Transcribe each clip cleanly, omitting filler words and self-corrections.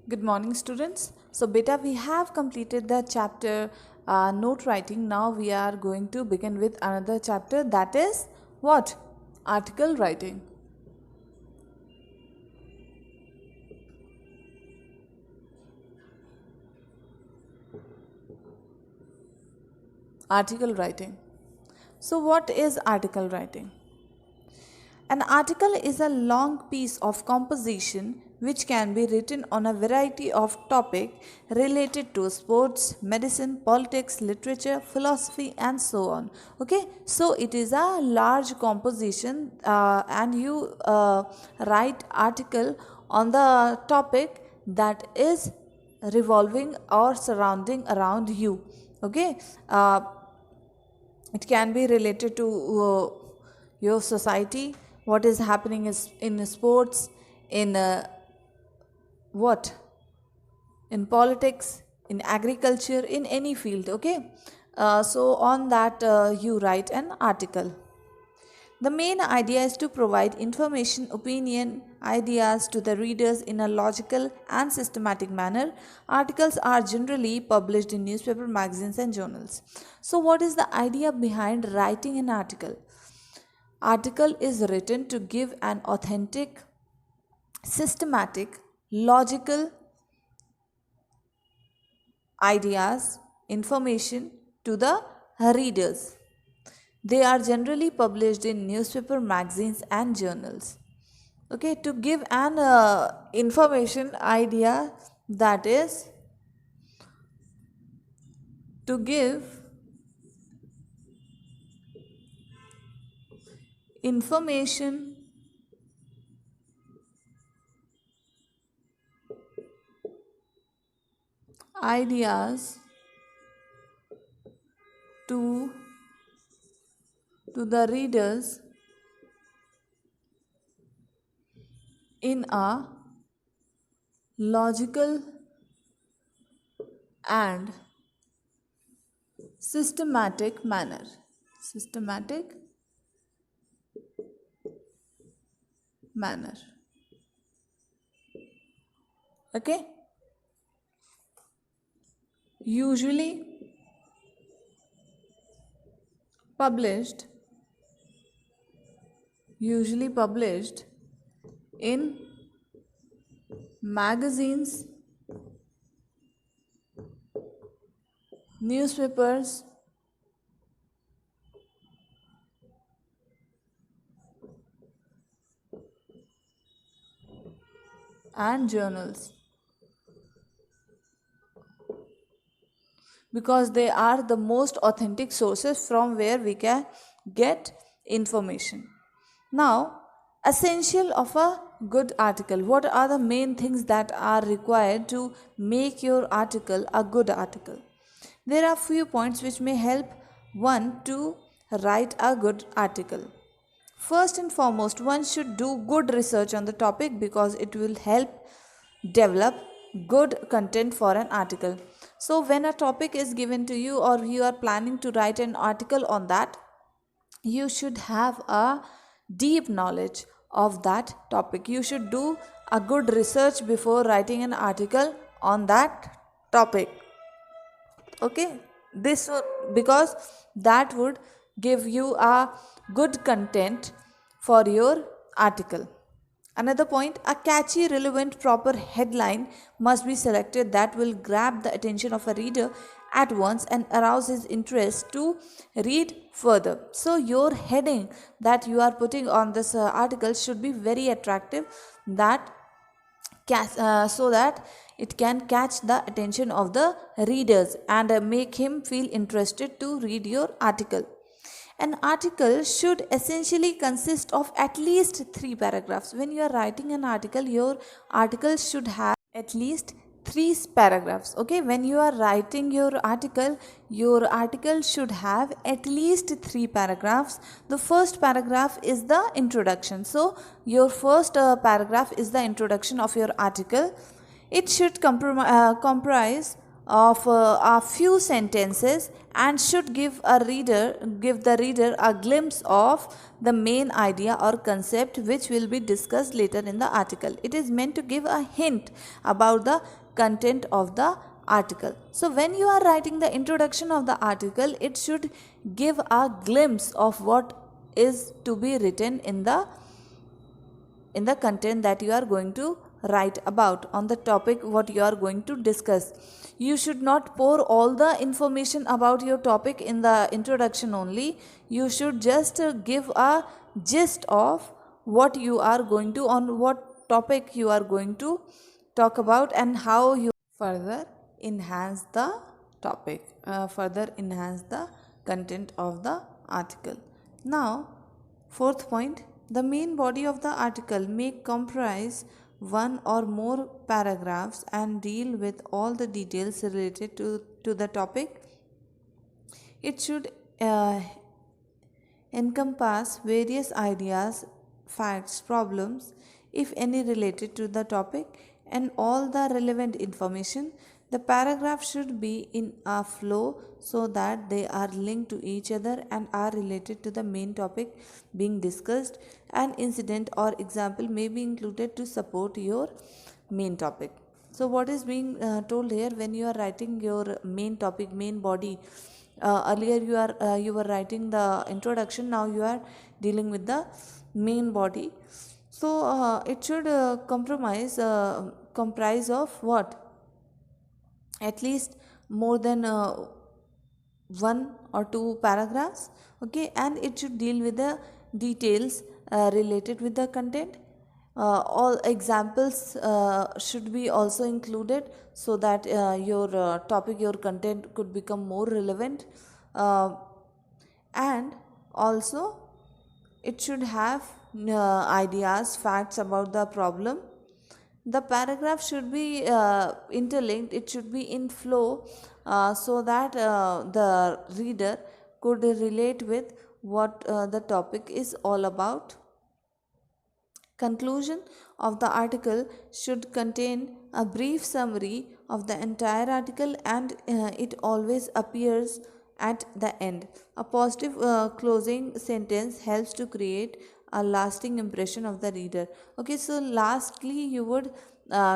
Good morning, students. So, beta, we have completed the chapter note writing. Now, we are going to begin with another chapter, that is what? Article writing. Article writing. So, what is article writing? An article is a long piece of composition which can be written on a variety of topics related to sports, medicine, politics, literature, philosophy, and so on. Okay, so it is a large composition, and you write article on the topic that is revolving or surrounding around you. Okay, it can be related to your society, what is happening is in sports, in what in politics, in agriculture, in any field. Okay, so on that you write an article. The main idea is to provide information, opinion, ideas to the readers in a logical and systematic manner. Articles are generally published in newspaper, magazines, and journals. So, what is the idea behind writing an article? Article is written to give an authentic, systematic, logical ideas, information to the readers. They are generally published in newspaper, magazines, and journals. Okay, to give an information idea, that is to give information ideas to the readers in a logical and systematic manner. Systematic manner. Okay, usually published in magazines, newspapers, and journals, because they are the most authentic sources from where we can get information. Now, essential of a good article. What are the main things that are required to make your article a good article? There are few points which may help one to write a good article. First and foremost, one should do good research on the topic because it will help develop good content for an article. So, when a topic is given to you or you are planning to write an article on that, you should have a deep knowledge of that topic. You should do a good research before writing an article on that topic. Okay, this would, because that would give you a good content for your article. Another point, a catchy, relevant, proper headline must be selected that will grab the attention of a reader at once and arouse his interest to read further. So, your heading that you are putting on this article should be very attractive, that so that it can catch the attention of the readers and make him feel interested to read your article. An article should essentially consist of at least 3 paragraphs. When you are writing an article, your article should have at least 3 paragraphs. Okay, when you are writing your article should have at least 3 paragraphs. The first paragraph is the introduction. So, your first paragraph is the introduction of your article. It should comprise of a few sentences and should give the reader a glimpse of the main idea or concept which will be discussed later in the article. It is meant to give a hint about the content of the article. So when you are writing the introduction of the article, it should give a glimpse of what is to be written in the content that you are going to write about, on the topic what you are going to discuss. You should not pour all the information about your topic in the introduction only. You should just give a gist of what you are going to, on what topic you are going to talk about, and how you further enhance the topic, further enhance the content of the article. Now, fourth point, the main body of the article may comprise one or more paragraphs and deal with all the details related to the topic. It should encompass various ideas, facts, problems, if any related to the topic, and all the relevant information. The paragraph should be in a flow so that they are linked to each other and are related to the main topic being discussed. An incident or example may be included to support your main topic. So what is being told here, when you are writing your main topic, main body, earlier you were writing the introduction, now you are dealing with the main body. So it should comprise of what, at least more than one or two paragraphs, okay, and it should deal with the details related with the content. All examples should be also included so that your topic, your content could become more relevant. And also it should have ideas, facts about the problem. The paragraph should be interlinked, it should be in flow, so that the reader could relate with what the topic is all about. Conclusion of the article should contain a brief summary of the entire article, and it always appears at the end. A positive closing sentence helps to create a lasting impression of the reader. Okay, so lastly you would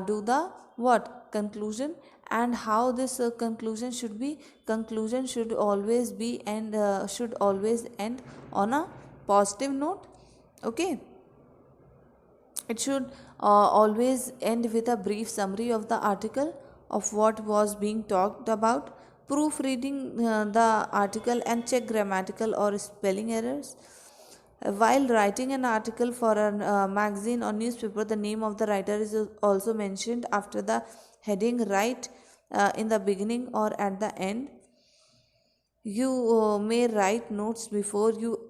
do the what, conclusion, and how this conclusion should be. Conclusion should always be and should always end on a positive note. Okay, it should always end with a brief summary of the article, of what was being talked about. Proofreading the article and check grammatical or spelling errors. While writing an article for a magazine or newspaper, the name of the writer is also mentioned after the heading, right in the beginning or at the end. You may write notes before you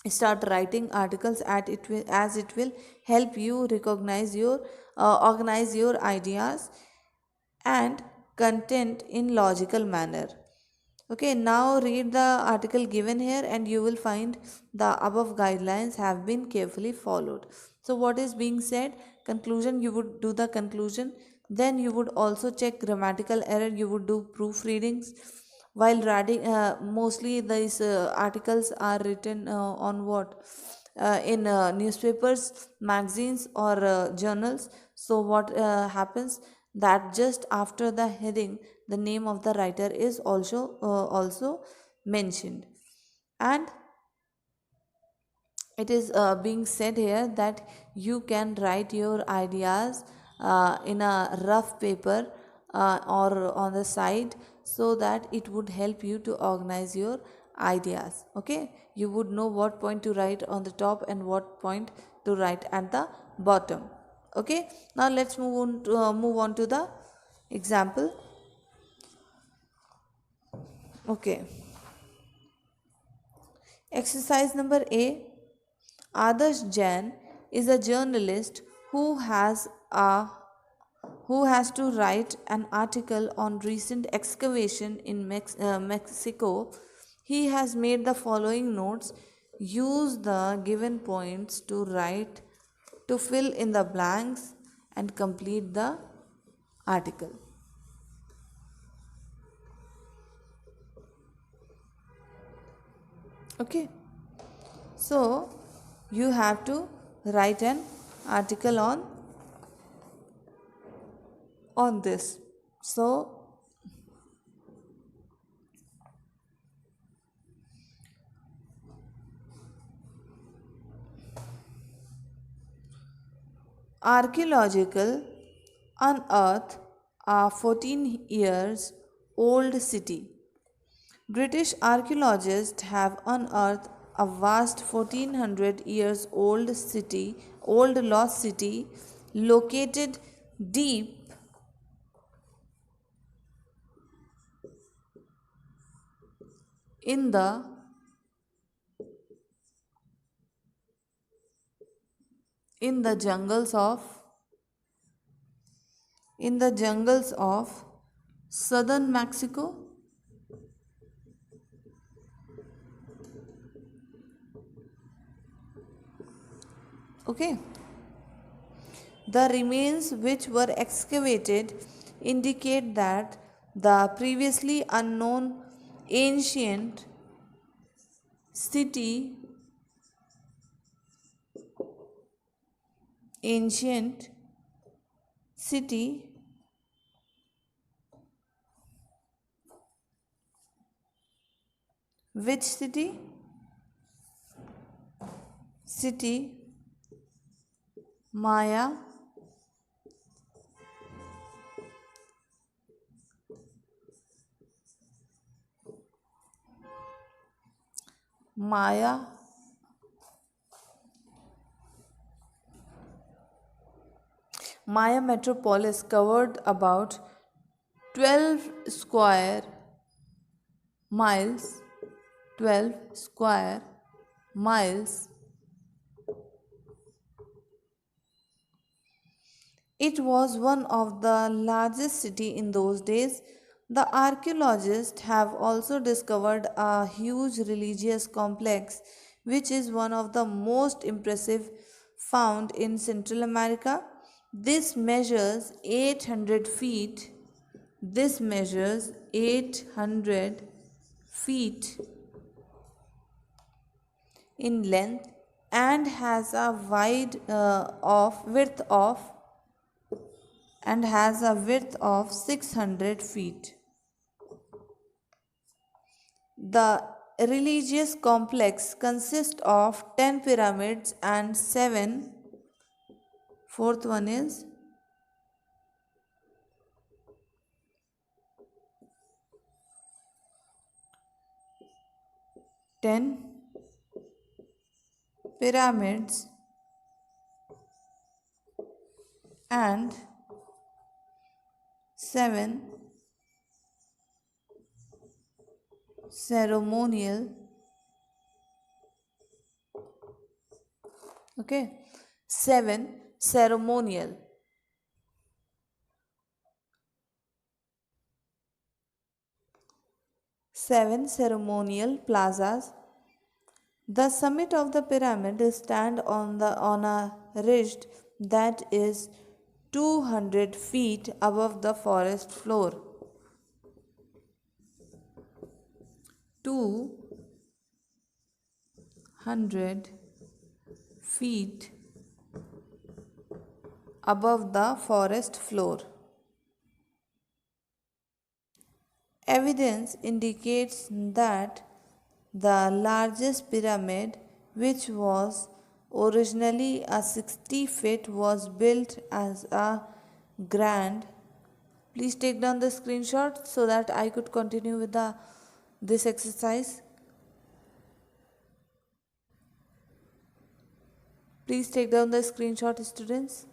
start writing articles, as it will help you recognize your organize your ideas and content in logical manner. Okay, now read the article given here and you will find the above guidelines have been carefully followed. So what is being said? Conclusion, you would do the conclusion, then you would also check grammatical error, you would do proofreadings. While writing, mostly these articles are written on what, in newspapers, magazines, or journals. So what happens, that just after the heading the name of the writer is also mentioned. And it is being said here that you can write your ideas in a rough paper or on the side, so that it would help you to organize your ideas. Okay, you would know what point to write on the top and what point to write at the bottom. Okay, now let's move on to the example. Okay, exercise number A. Adarsh Jain is a journalist who has to write an article on recent excavation in Mexico. He has made the following notes. Use the given points to fill in the blanks and complete the article. Okay, so you have to write an article on this. So archaeological unearth a 14 years old city. British archaeologists have unearthed a vast 1400 years old lost city located deep in the jungles of southern Mexico. Okay, the remains which were excavated indicate that the previously unknown ancient city ancient city which city Maya Maya Maya metropolis covered about 12 square miles 12 square miles. It was one of the largest cities in those days. The archaeologists have also discovered a huge religious complex, which is one of the most impressive found in Central America. This measures 800 feet. This measures 800 feet in length and has a width of 600 feet. The religious complex consists of 10 pyramids and 7 fourth one is 10 pyramids and 7 ceremonial. Okay, 7 ceremonial. Seven ceremonial plazas. The summit of the pyramid stands on a ridge that is 200 feet above the forest floor. 200 feet above the forest floor. Evidence indicates that the largest pyramid, which was originally a 60 feet, was built as a grand. Please take down the screenshot so that I could continue with this exercise. Please take down the screenshot, students.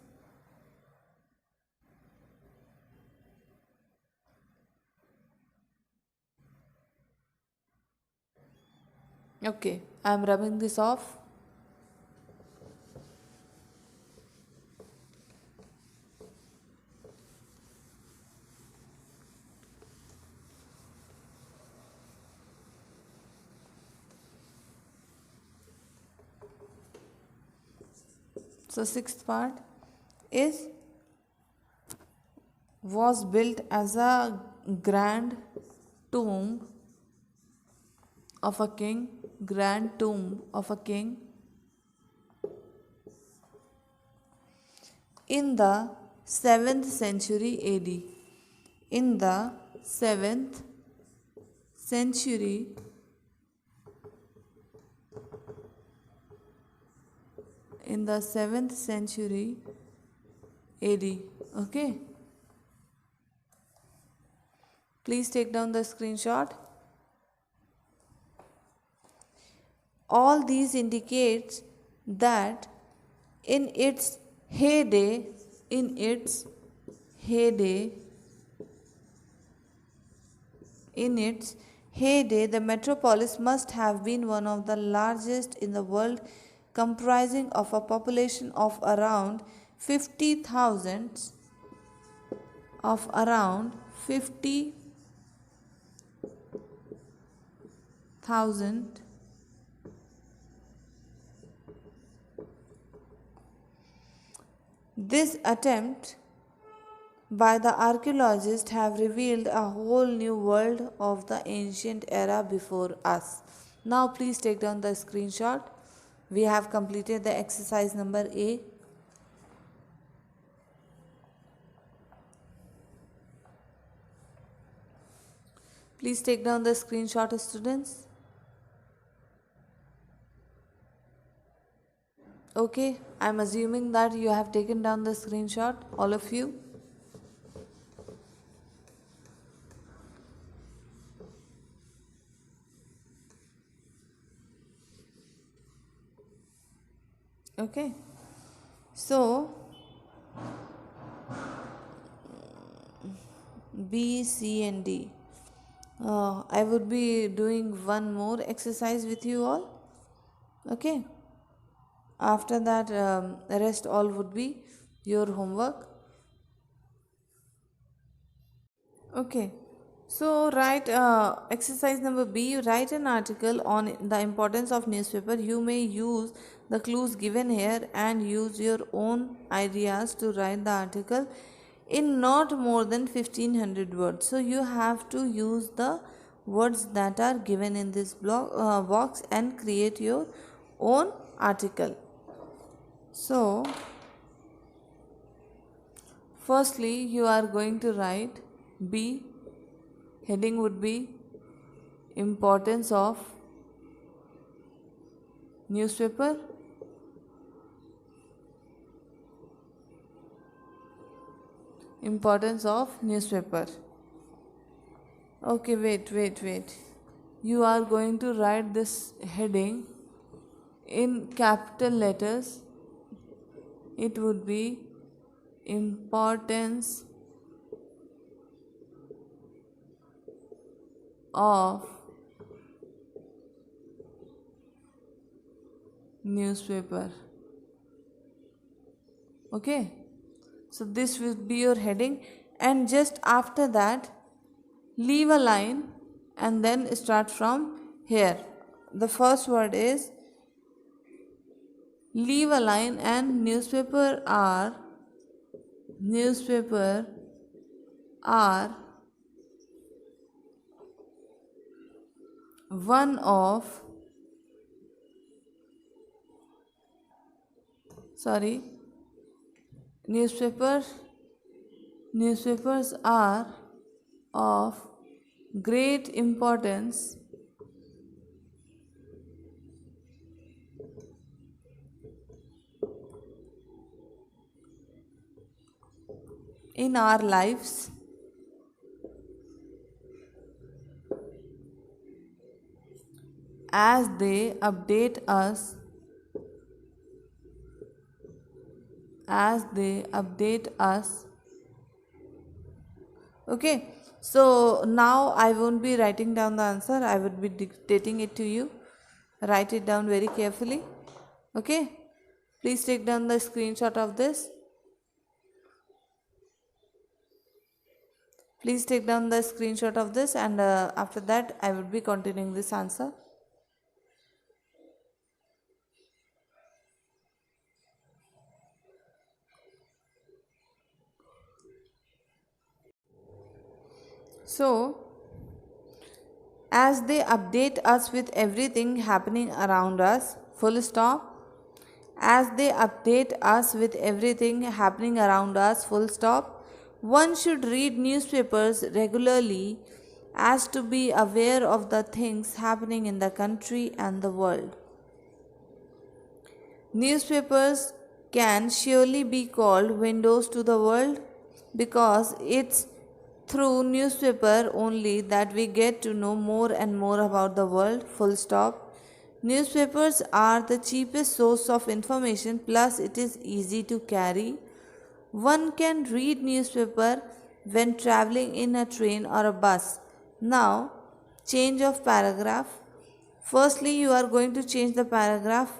Okay, I am rubbing this off. So sixth part is was built as a grand tomb of a king grand tomb of a king in the 7th century AD. In the 7th century in the 7th century AD. Okay. Please take down the screenshot. All these indicates that in its heyday, in its heyday, in its heyday, the metropolis must have been one of the largest in the world, comprising of a population of around 50,000 of around 50,000 This attempt by the archaeologists have revealed a whole new world of the ancient era before us. Now please take down the screenshot. We have completed the exercise number A. Please take down the screenshot, students. Okay, I'm assuming that you have taken down the screenshot, all of you. Okay, so B, C, and D. I would be doing one more exercise with you all. Okay. After that, the rest all would be your homework. Okay. So write exercise number B. Write an article on the importance of newspaper. You may use the clues given here and use your own ideas to write the article in not more than 1500 words. So you have to use the words that are given in this box and create your own article. So firstly, you are going to write B. Heading would be importance of newspaper. Importance of newspaper. Okay, wait. You are going to write this heading in capital letters. It would be importance of newspaper. Okay, so this will be your heading, and just after that leave a line and then start from here. The first word is leave a line and newspaper are one of newspapers are of great importance in our lives as they update us Okay, so now I won't be writing down the answer, I would be dictating it to you. Write it down very carefully. Okay, please take down the screenshot of this. Please take down the screenshot of this, and after that I would be continuing this answer. So as they update us with everything happening around us, full stop. As they update us with everything happening around us, full stop. One should read newspapers regularly as to be aware of the things happening in the country and the world. Newspapers can surely be called windows to the world because it's through newspaper only that we get to know more and more about the world, full stop. Newspapers are the cheapest source of information, plus it is easy to carry. One can read newspaper when traveling in a train or a bus. Now, change of paragraph. Firstly, you are going to change the paragraph.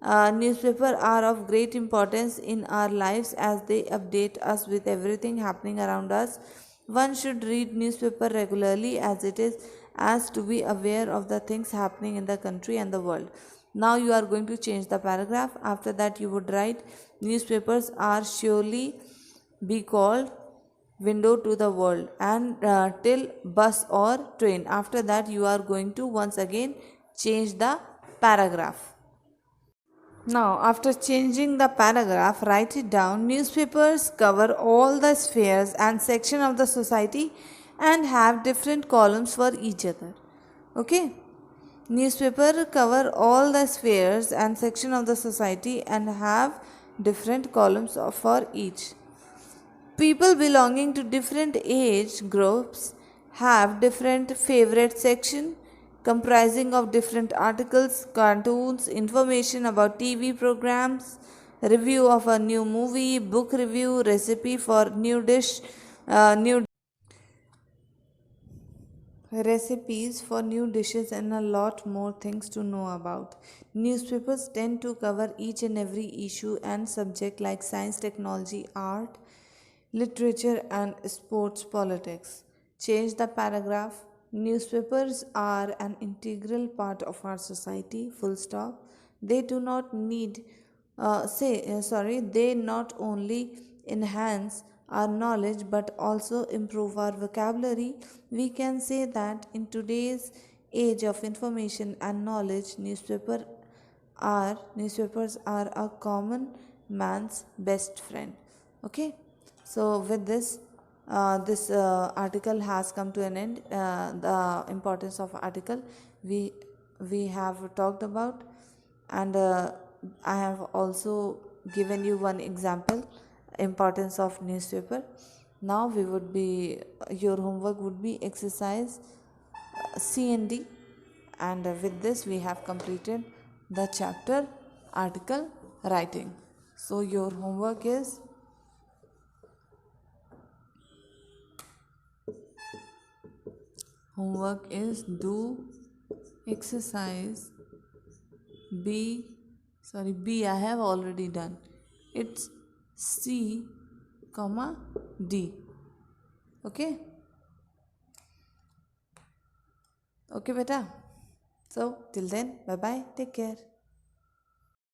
Newspaper are of great importance in our lives as they update us with everything happening around us. One should read newspaper regularly as it is as to be aware of the things happening in the country and the world. Now you are going to change the paragraph. After that you would write newspapers are surely be called window to the world and till bus or train. After that you are going to once again change the paragraph. Now, after changing the paragraph, write it down. Newspapers cover all the spheres and section of the society and have different columns for each other. Okay? Newspaper cover all the spheres and section of the society and have different columns for each. People belonging to different age groups have different favorite section comprising of different articles, cartoons, information about TV programs, review of a new movie, book review, recipe for new dish, new recipes for new dishes, and a lot more things to know about. Newspapers tend to cover each and every issue and subject like science, technology, art, literature, and sports politics. Change the paragraph. Newspapers are an integral part of our society, full stop. They do not need they not only enhance our knowledge but also improve our vocabulary. We can say that in today's age of information and knowledge, newspapers are a common man's best friend. Okay, so with this this article has come to an end. The importance of article we have talked about, and I have also given you one example, importance of newspaper. Now we would be your homework would be exercise C and D, and with this we have completed the chapter article writing. So your homework is do exercise B I have already done. It's C, comma D. Okay? Okay, beta. So till then, bye bye. Take care.